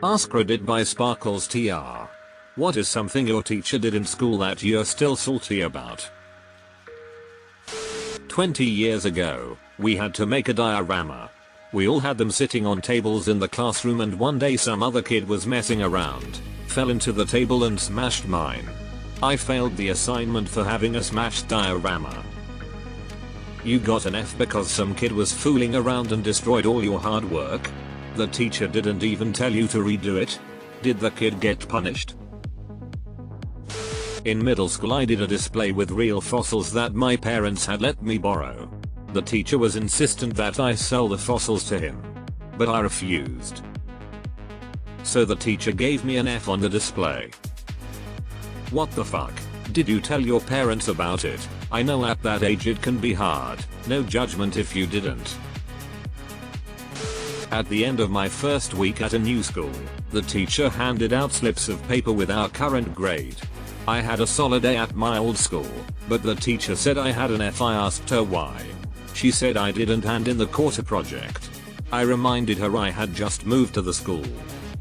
AskReddit by Sparkles TR. What is something your teacher did in school that you're still salty about? 20 years ago, we had to make a diorama. We all had them sitting on tables in the classroom, and one day some other kid was messing around, fell into the table and smashed mine. I failed the assignment for having a smashed diorama. You got an F because some kid was fooling around and destroyed all your hard work? The teacher didn't even tell you to redo it? Did the kid get punished? In middle school I did a display with real fossils that my parents had let me borrow. The teacher was insistent that I sell the fossils to him, but I refused. So the teacher gave me an F on the display. What the fuck? Did you tell your parents about it? I know at that age it can be hard, no judgment if you didn't. At the end of my first week at a new school, the teacher handed out slips of paper with our current grade. I had a solid A at my old school, but the teacher said I had an F. I asked her why. She said I didn't hand in the quarter project. I reminded her I had just moved to the school.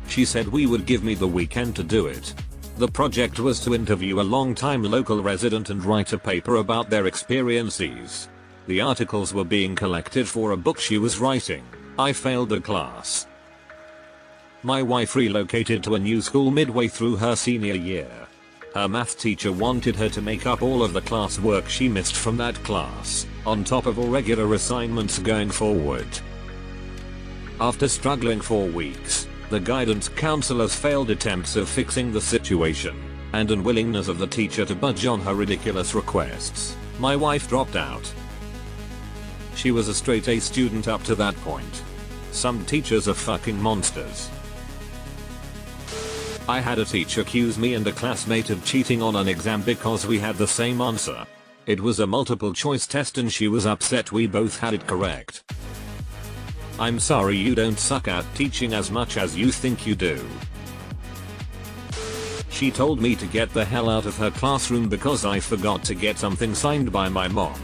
She said we would give me the weekend to do it. The project was to interview a long-time local resident and write a paper about their experiences. The articles were being collected for a book she was writing. I failed the class. My wife relocated to a new school midway through her senior year. Her math teacher wanted her to make up all of the class work she missed from that class, on top of all regular assignments going forward. After struggling for weeks, the guidance counselor's failed attempts of fixing the situation, and unwillingness of the teacher to budge on her ridiculous requests, my wife dropped out. She was a straight A student up to that point. Some teachers are fucking monsters. I had a teacher accuse me and a classmate of cheating on an exam because we had the same answer. It was a multiple choice test and she was upset we both had it correct. I'm sorry you don't suck at teaching as much as you think you do. She told me to get the hell out of her classroom because I forgot to get something signed by my mom.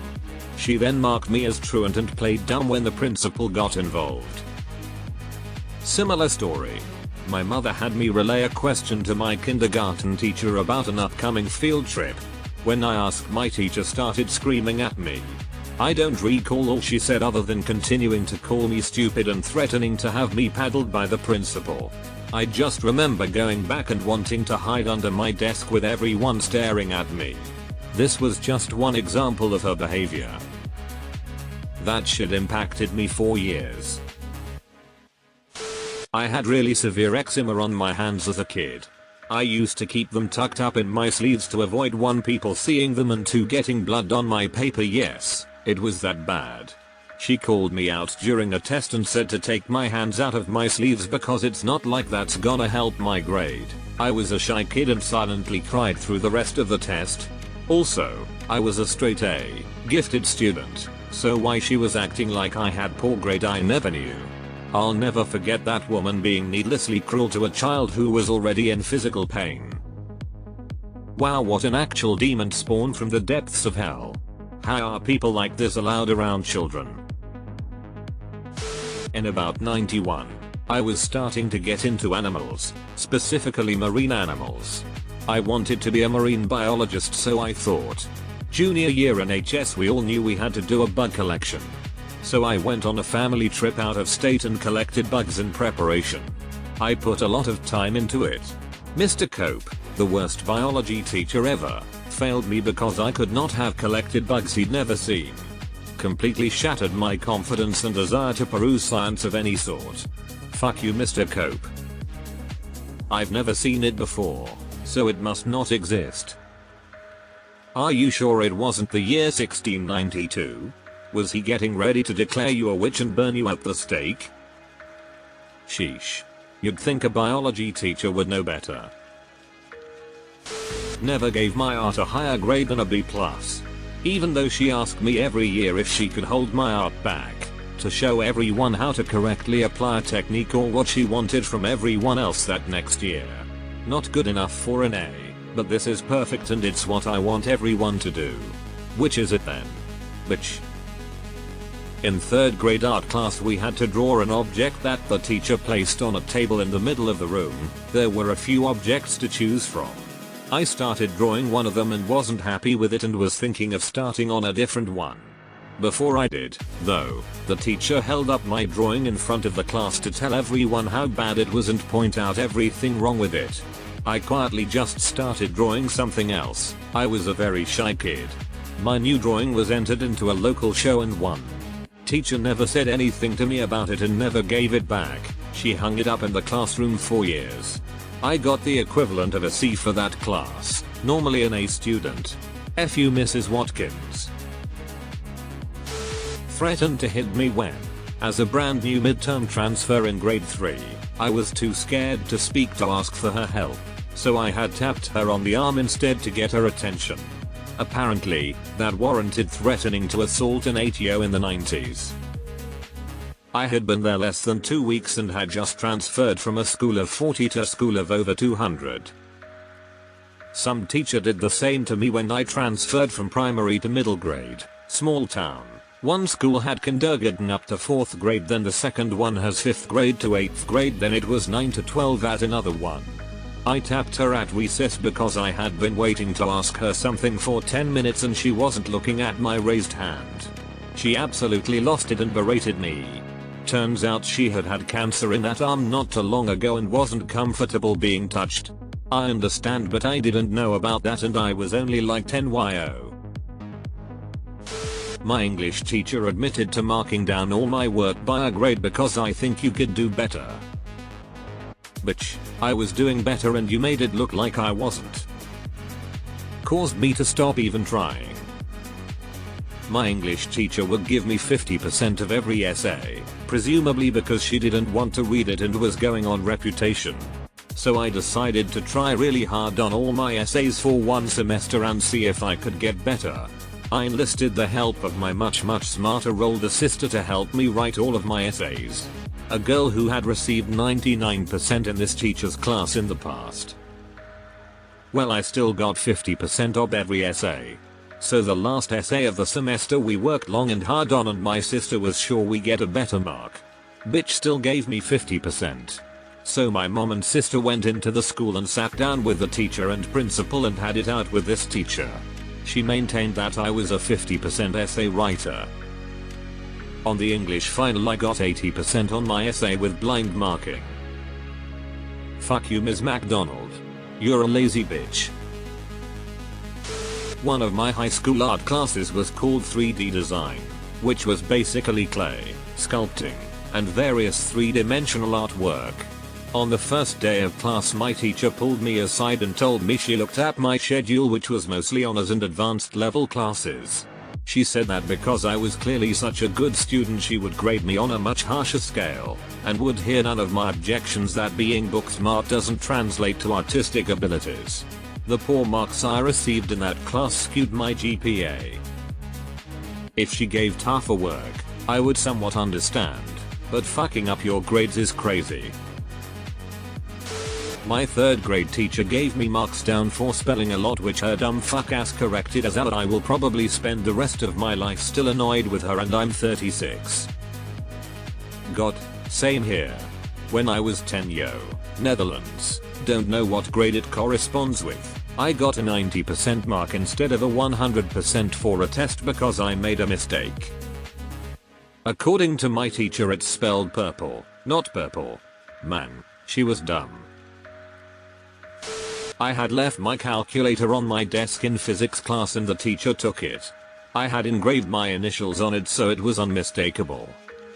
She then marked me as truant and played dumb when the principal got involved. Similar story. My mother had me relay a question to my kindergarten teacher about an upcoming field trip. When I asked, my teacher started screaming at me. I don't recall all she said other than continuing to call me stupid and threatening to have me paddled by the principal. I just remember going back and wanting to hide under my desk with everyone staring at me. This was just one example of her behavior. That shit impacted me for years. I had really severe eczema on my hands as a kid. I used to keep them tucked up in my sleeves to avoid 1 people seeing them and 2 getting blood on my paper. Yes, it was that bad. She called me out during a test and said to take my hands out of my sleeves because it's not like that's gonna help my grade. I was a shy kid and silently cried through the rest of the test. Also, I was a straight A, gifted student, so why she was acting like I had poor grade I never knew. I'll never forget that woman being needlessly cruel to a child who was already in physical pain. Wow, what an actual demon spawned from the depths of hell. How are people like this allowed around children? In about 91, I was starting to get into animals, specifically marine animals. I wanted to be a marine biologist, so I thought. Junior year in HS we all knew we had to do a bug collection. So I went on a family trip out of state and collected bugs in preparation. I put a lot of time into it. Mr. Cope, the worst biology teacher ever, failed me because I could not have collected bugs he'd never seen. Completely shattered my confidence and desire to peruse science of any sort. Fuck you, Mr. Cope. I've never seen it before, so it must not exist. Are you sure it wasn't the year 1692? Was he getting ready to declare you a witch and burn you at the stake? Sheesh. You'd think a biology teacher would know better. Never gave my art a higher grade than a B+. Even though she asked me every year if she could hold my art back, to show everyone how to correctly apply a technique or what she wanted from everyone else that next year. Not good enough for an A, but this is perfect and it's what I want everyone to do. Which is it then? Bitch. In 3rd grade art class we had to draw an object that the teacher placed on a table in the middle of the room. There were a few objects to choose from. I started drawing one of them and wasn't happy with it and was thinking of starting on a different one. Before I did, though, the teacher held up my drawing in front of the class to tell everyone how bad it was and point out everything wrong with it. I quietly just started drawing something else. I was a very shy kid. My new drawing was entered into a local show and won. Teacher never said anything to me about it and never gave it back. She hung it up in the classroom for years. I got the equivalent of a C for that class, normally an A student. F you Mrs. Watkins. Threatened to hit me when, as a brand new midterm transfer in grade 3, I was too scared to speak to ask for her help, so I had tapped her on the arm instead to get her attention. Apparently, that warranted threatening to assault an 8-year in the 90s. I had been there less than 2 weeks and had just transferred from a school of 40 to a school of over 200. Some teacher did the same to me when I transferred from primary to middle grade, small town. One school had kindergarten up to 4th grade, then the second one has 5th grade to 8th grade, then it was 9 to 12 at another one. I tapped her at recess because I had been waiting to ask her something for 10 minutes and she wasn't looking at my raised hand. She absolutely lost it and berated me. Turns out she had had cancer in that arm not too long ago and wasn't comfortable being touched. I understand, but I didn't know about that and I was only like 10 yo. My English teacher admitted to marking down all my work by a grade because I think you could do better. Bitch, I was doing better and you made it look like I wasn't. Caused me to stop even trying. My English teacher would give me 50% of every essay, presumably because she didn't want to read it and was going on reputation. So I decided to try really hard on all my essays for one semester and see if I could get better. I enlisted the help of my much smarter older sister to help me write all of my essays. A girl who had received 99% in this teacher's class in the past. Well, I still got 50% of every essay. So the last essay of the semester we worked long and hard on and my sister was sure we get a better mark. Bitch still gave me 50%. So my mom and sister went into the school and sat down with the teacher and principal and had it out with this teacher. She maintained that I was a 50% essay writer. On the English final I got 80% on my essay with blind marking. Fuck you Ms. McDonald. You're a lazy bitch. One of my high school art classes was called 3D design, which was basically clay, sculpting, and various 3-dimensional artwork. On the first day of class my teacher pulled me aside and told me she looked at my schedule, which was mostly honors and advanced level classes. She said that because I was clearly such a good student she would grade me on a much harsher scale, and would hear none of my objections that being book smart doesn't translate to artistic abilities. The poor marks I received in that class skewed my GPA. If she gave tougher work, I would somewhat understand, but fucking up your grades is crazy. My 3rd grade teacher gave me marks down for spelling a lot, which her dumb fuck ass corrected as I will probably spend the rest of my life still annoyed with her, and I'm 36. God, same here. When I was 10 yo, Netherlands, don't know what grade it corresponds with. I got a 90% mark instead of a 100% for a test because I made a mistake. According to my teacher it's spelled purple, not purple. Man, she was dumb. I had left my calculator on my desk in physics class and the teacher took it. I had engraved my initials on it so it was unmistakable.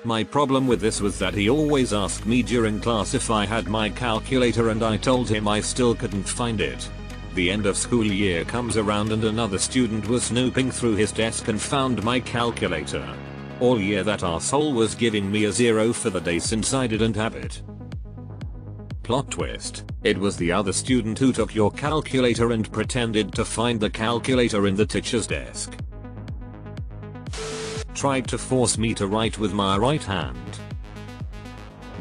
My problem with this was that he always asked me during class if I had my calculator and I told him I still couldn't find it. The end of school year comes around and another student was snooping through his desk and found my calculator. All year that arsehole was giving me a 0 for the day since I didn't have it. Plot twist, it was the other student who took your calculator and pretended to find the calculator in the teacher's desk. Tried to force me to write with my right hand.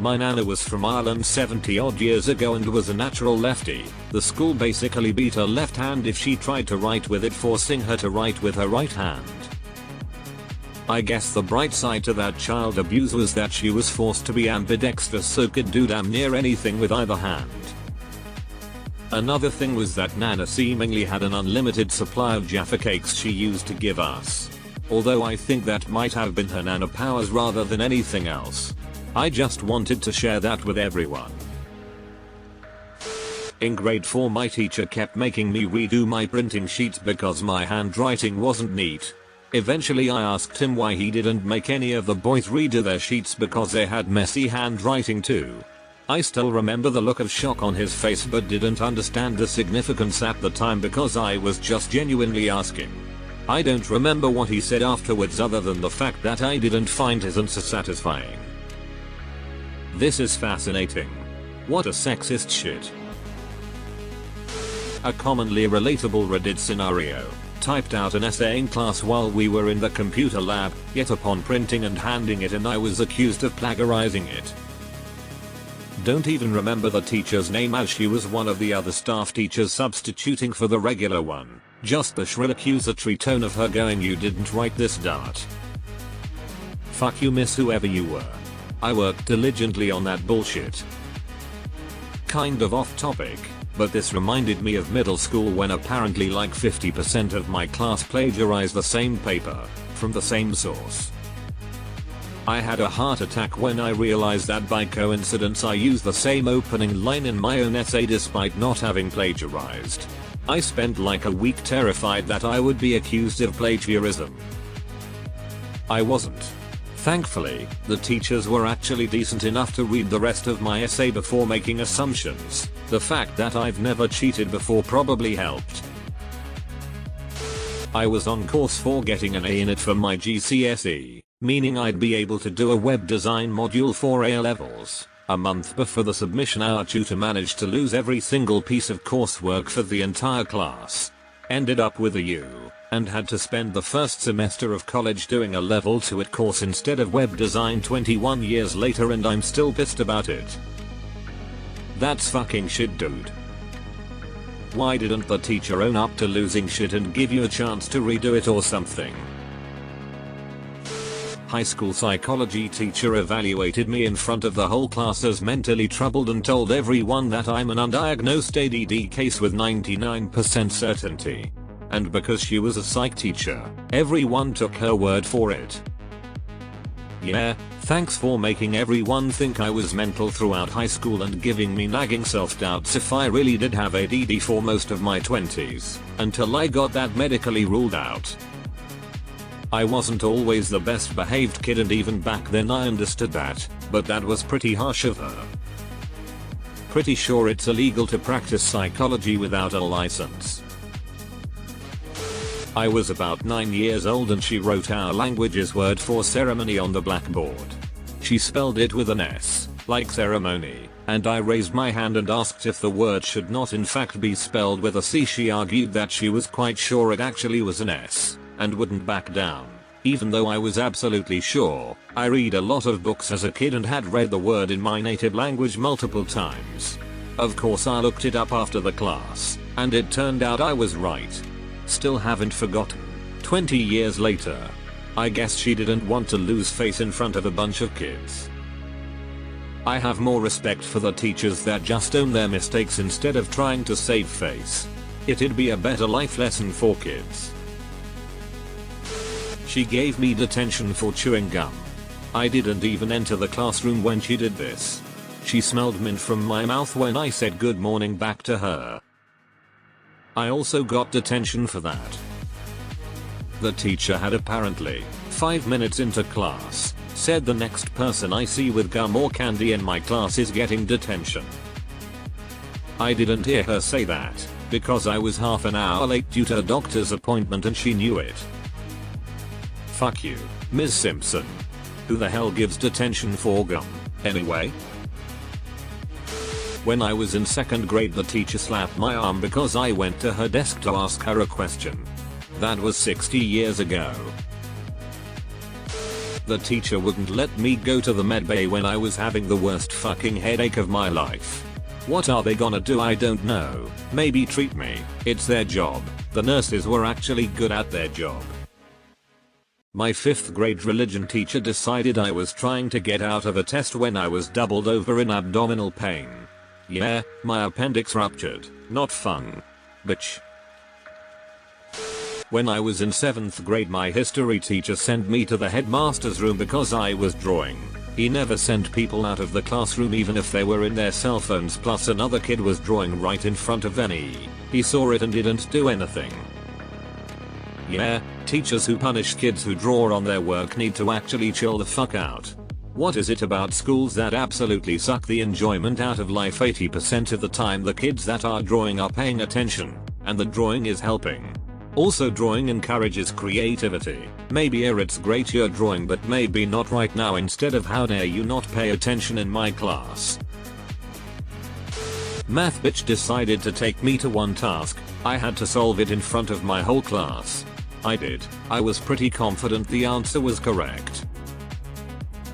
My nana was from Ireland 70 odd years ago and was a natural lefty. The school basically beat her left hand if she tried to write with it, forcing her to write with her right hand. I guess the bright side to that child abuse was that she was forced to be ambidextrous so could do damn near anything with either hand. Another thing was that Nana seemingly had an unlimited supply of Jaffa cakes she used to give us. Although I think that might have been her Nana powers rather than anything else. I just wanted to share that with everyone. In grade 4 my teacher kept making me redo my printing sheets because my handwriting wasn't neat. Eventually I asked him why he didn't make any of the boys redo their sheets because they had messy handwriting too. I still remember the look of shock on his face but didn't understand the significance at the time because I was just genuinely asking. I don't remember what he said afterwards other than the fact that I didn't find his answer satisfying. This is fascinating. What a sexist shit. A commonly relatable Reddit scenario. Typed out an essay in class while we were in the computer lab, yet upon printing and handing it in I was accused of plagiarizing it. Don't even remember the teacher's name as she was one of the other staff teachers substituting for the regular one. Just the shrill accusatory tone of her going, "You didn't write this, dart." Fuck you, miss, whoever you were. I worked diligently on that bullshit. Kind of off topic, but this reminded me of middle school when apparently like 50% of my class plagiarized the same paper, from the same source. I had a heart attack when I realized that by coincidence I used the same opening line in my own essay despite not having plagiarized. I spent like a week terrified that I would be accused of plagiarism. I wasn't. Thankfully, the teachers were actually decent enough to read the rest of my essay before making assumptions. The fact that I've never cheated before probably helped. I was on course for getting an A in it for my GCSE, meaning I'd be able to do a web design module for A levels. A month before the submission, our tutor managed to lose every single piece of coursework for the entire class. Ended up with a U, and had to spend the first semester of college doing a level 2 it course instead of web design 21 years later, and I'm still pissed about it. That's fucking shit, dude. Why didn't the teacher own up to losing shit and give you a chance to redo it or something? High school psychology teacher evaluated me in front of the whole class as mentally troubled and told everyone that I'm an undiagnosed ADD case with 99% certainty. And because she was a psych teacher, everyone took her word for it. Yeah, thanks for making everyone think I was mental throughout high school and giving me nagging self-doubts if I really did have ADD for most of my 20s, until I got that medically ruled out. I wasn't always the best behaved kid, and even back then I understood that, but that was pretty harsh of her. Pretty sure it's illegal to practice psychology without a license. I was about 9 years old and she wrote our language's word for ceremony on the blackboard. She spelled it with an S, like ceremony, and I raised my hand and asked if the word should not in fact be spelled with a C. She argued that she was quite sure it actually was an S, and wouldn't back down, even though I was absolutely sure. I read a lot of books as a kid and had read the word in my native language multiple times. Of course I looked it up after the class, and it turned out I was right. Still haven't forgotten. 20 years later. I guess she didn't want to lose face in front of a bunch of kids. I have more respect for the teachers that just own their mistakes instead of trying to save face. It'd be a better life lesson for kids. She gave me detention for chewing gum. I didn't even enter the classroom when she did this. She smelled mint from my mouth when I said good morning back to her. I also got detention for that. The teacher had apparently, 5 minutes into class, said the next person I see with gum or candy in my class is getting detention. I didn't hear her say that, because I was half an hour late due to a doctor's appointment and she knew it. Fuck you, Ms. Simpson. Who the hell gives detention for gum, anyway? When I was in 2nd grade, the teacher slapped my arm because I went to her desk to ask her a question. That was 60 years ago. The teacher wouldn't let me go to the med bay when I was having the worst fucking headache of my life. What are they gonna do? I don't know. Maybe treat me. It's their job. The nurses were actually good at their job. My 5th grade religion teacher decided I was trying to get out of a test when I was doubled over in abdominal pain. Yeah, my appendix ruptured. Not fun. Bitch. When I was in 7th grade, my history teacher sent me to the headmaster's room because I was drawing. He never sent people out of the classroom even if they were in their cell phones, plus another kid was drawing right in front of me. He saw it and didn't do anything. Yeah, teachers who punish kids who draw on their work need to actually chill the fuck out. What is it about schools that absolutely suck the enjoyment out of life? 80% of the time the kids that are drawing are paying attention, and the drawing is helping. Also, drawing encourages creativity. Maybe it's great you're drawing, but maybe not right now. Instead of how dare you not pay attention in my class. Math bitch decided to take me to one task. I had to solve it in front of my whole class. I did. I was pretty confident the answer was correct.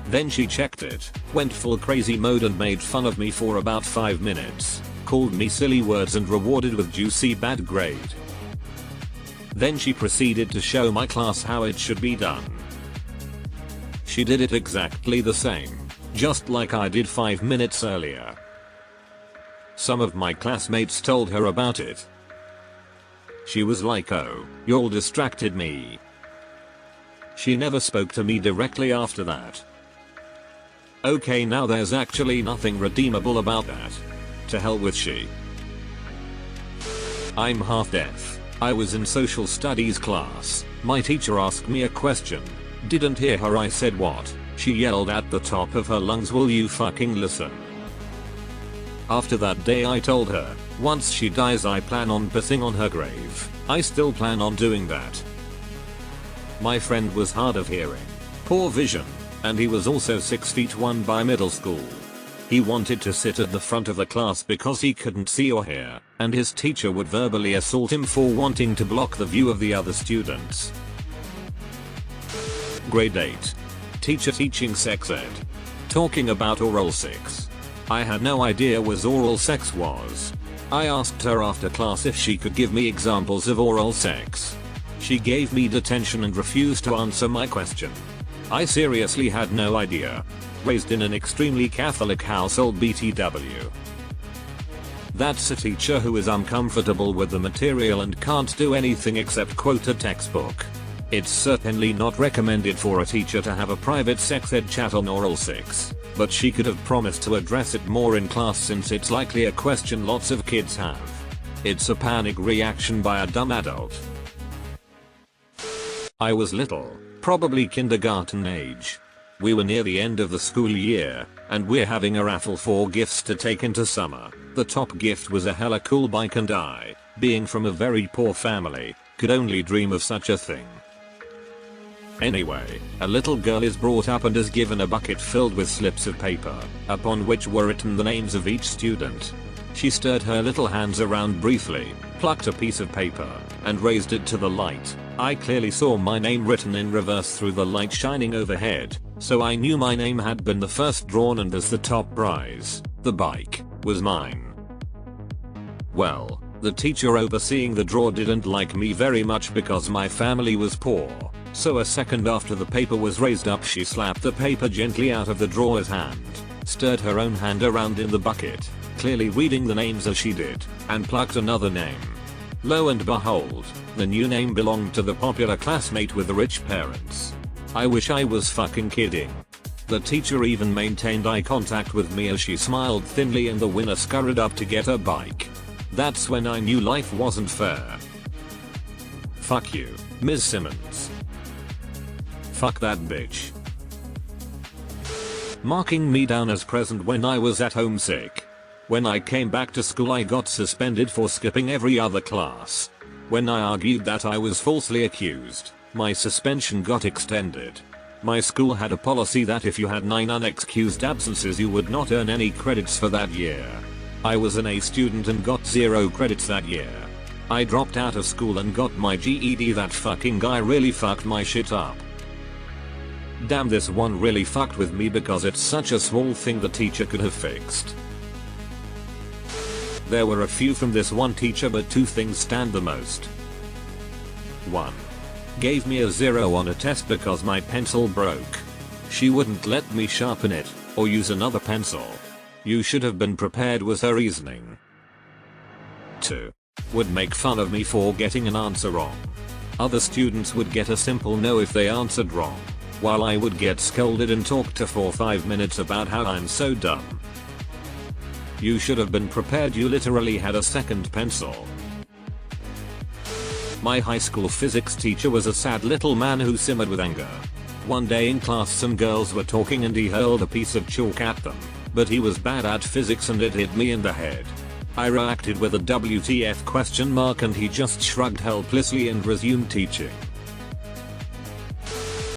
Then she checked it, went full crazy mode and made fun of me for about 5 minutes, called me silly words and rewarded with juicy bad grade. Then she proceeded to show my class how it should be done. She did it exactly the same, just like I did 5 minutes earlier. Some of my classmates told her about it. She was like, "Oh, you all distracted me." She never spoke to me directly after that. Okay, now there's actually nothing redeemable about that. To hell with she. I'm half deaf. I was in social studies class. My teacher asked me a question. Didn't hear her. I said what? She yelled at the top of her lungs, "Will you fucking listen?" After that day I told her, once she dies I plan on pissing on her grave. I still plan on doing that. My friend was hard of hearing, poor vision, and he was also 6'1" by middle school. He wanted to sit at the front of the class because he couldn't see or hear, and his teacher would verbally assault him for wanting to block the view of the other students. Grade 8. Teacher teaching sex ed. Talking about oral sex. I had no idea what oral sex was. I asked her after class if she could give me examples of oral sex. She gave me detention and refused to answer my question. I seriously had no idea. Raised in an extremely Catholic household, BTW. That's a teacher who is uncomfortable with the material and can't do anything except quote a textbook. It's certainly not recommended for a teacher to have a private sex ed chat on oral sex, but she could have promised to address it more in class since it's likely a question lots of kids have. It's a panic reaction by a dumb adult. I was little, probably kindergarten age. We were near the end of the school year, and we're having a raffle for gifts to take into summer. The top gift was a hella cool bike, and I, being from a very poor family, could only dream of such a thing. Anyway, a little girl is brought up and is given a bucket filled with slips of paper, upon which were written the names of each student. She stirred her little hands around briefly, plucked a piece of paper, and raised it to the light. I clearly saw my name written in reverse through the light shining overhead, so I knew my name had been the first drawn, and as the top prize, the bike, was mine. Well, the teacher overseeing the draw didn't like me very much because my family was poor, so a second after the paper was raised up she slapped the paper gently out of the drawer's hand, stirred her own hand around in the bucket, clearly reading the names as she did, and plucked another name. Lo and behold, the new name belonged to the popular classmate with the rich parents. I wish I was fucking kidding. The teacher even maintained eye contact with me as she smiled thinly and the winner scurried up to get her bike. That's when I knew life wasn't fair. Fuck you, Ms. Simmons. Fuck that bitch. Marking me down as present when I was at home sick. When I came back to school I got suspended for skipping every other class. When I argued that I was falsely accused, my suspension got extended. My school had a policy that if you had 9 unexcused absences you would not earn any credits for that year. I was an A student and got 0 credits that year. I dropped out of school and got my GED. That fucking guy really fucked my shit up. Damn, this one really fucked with me because it's such a small thing the teacher could have fixed. There were a few from this one teacher, but 2 things stand the most. 1. Gave me a 0 on a test because my pencil broke. She wouldn't let me sharpen it or use another pencil. You should have been prepared was her reasoning. 2. Would make fun of me for getting an answer wrong. Other students would get a simple no if they answered wrong, while I would get scolded and talked to for 5 minutes about how I'm so dumb. You should have been prepared, you literally had a second pencil. My high school physics teacher was a sad little man who simmered with anger. One day in class some girls were talking and he hurled a piece of chalk at them, but he was bad at physics and it hit me in the head. I reacted with a WTF question mark and he just shrugged helplessly and resumed teaching.